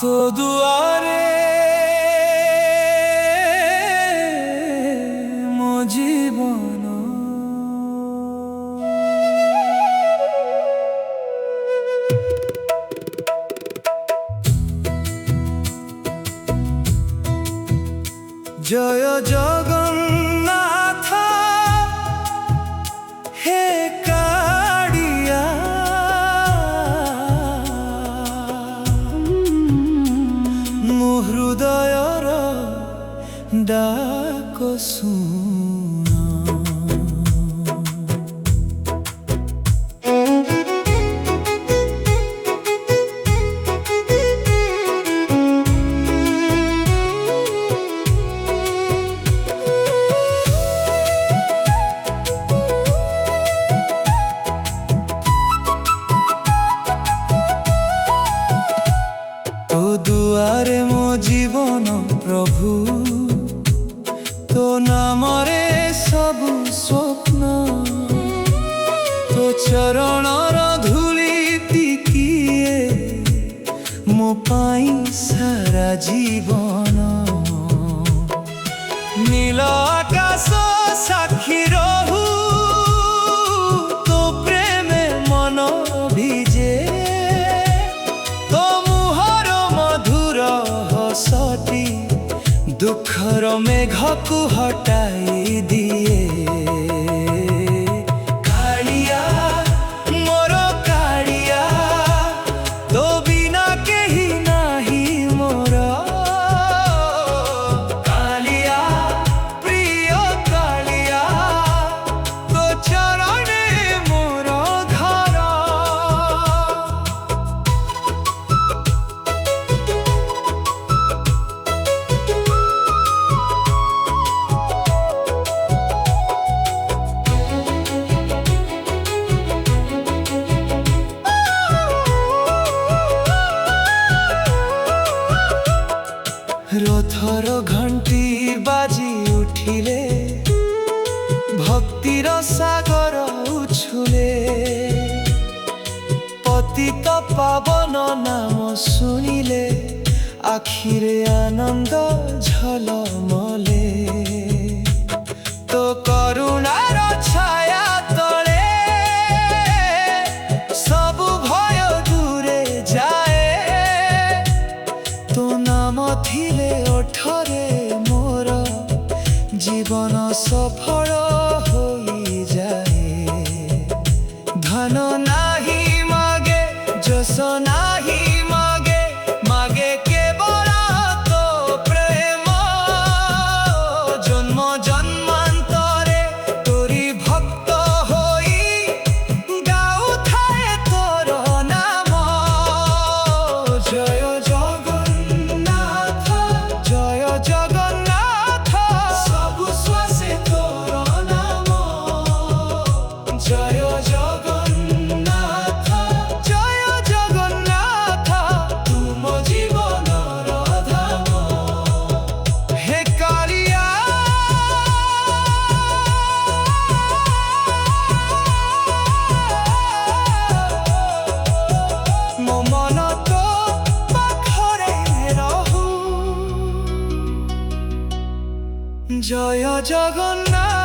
তো দুয়ারে ମୋ ଜୀବନ জয় জগন্নাথ হে কাড়িয়া ମୋ ହୃଦୟର ଡାକ ଶୁଣ। তো দুয়ারে ମୋ ଜୀବନ ପ୍ରଭୁ, ତୋ ନାମରେ ସବୁ ସ୍ୱପ୍ନ, ତୋ ଚରଣର ଧୂଳି ଟିକିଏ ମୋ ପାଇଁ ସାରା ଜୀବନ। ନୀଳ ଆକାଶ ସାକ୍ଷୀ ରହୁ, ତୋ ପ୍ରେମେ ମନ ଭିଜେ, ତୋ ମୁହଁର ମଧୁର ହସଟି ଦୁଃଖର ମେଘକୁ ହଟାଇ ଦିଏ। କାଳିଆ ମୋର କାଳିଆ, ତୋ ବିନା କେହି ନାହିଁ ମୋର। କାଳିଆ ପ୍ରିୟ କାଳିଆ, ତୋ ଚରଣେ ମୋର ଘର। ରଥର ଘଣ୍ଟି ବାଜି ଉଠିଲେ, ଭକ୍ତିର ସାଗର ଉଛୁଳେ, ପତିତ ପାବନ ନାମ ଶୁଣିଲେ, ଆଖିରେ ଆନନ୍ଦ ଝଲମଲେ। ତୋ କରୁଣାର ଛାୟା ତଳେ ସବୁ ଭୟ ଦୂରେ ଯାଏ, ତୋ ନାମ ଥିଲେ ଓଠରେ ମୋର ଜୀବନ ସଫଳ ହୋଇଯାଏ। ଧନ ନାହିଁ ମାଗେ, ଯଶ ନାହିଁ ମାଗେ, ମାଗେ କେବଳ ତୋ ପ୍ରେମ। ଜନ୍ମ ଜନ୍ମାନ୍ତରେ ତୋରି ଭକ୍ତ ହୋଇ ଗାଉଥାଏ ତୋର ନାମ। ଜୟ ଜଗନ୍ନାଥ ଜୟ ଜଗନ୍ନାଥ, ସବୁ ଶ୍ୱାସେ ତୋର ନାମ। ଜୟ ଜଗନ୍ନାଥ ଜୟ ଜଗନ୍ନାଥ, ତୁମ ଜୀବନର ଧାମ। ହେ କାଳିଆ ମୋ ମନ ତୋ ପାଖରେ ରହୁ। ଜୟ ଜଗନ୍ନାଥ।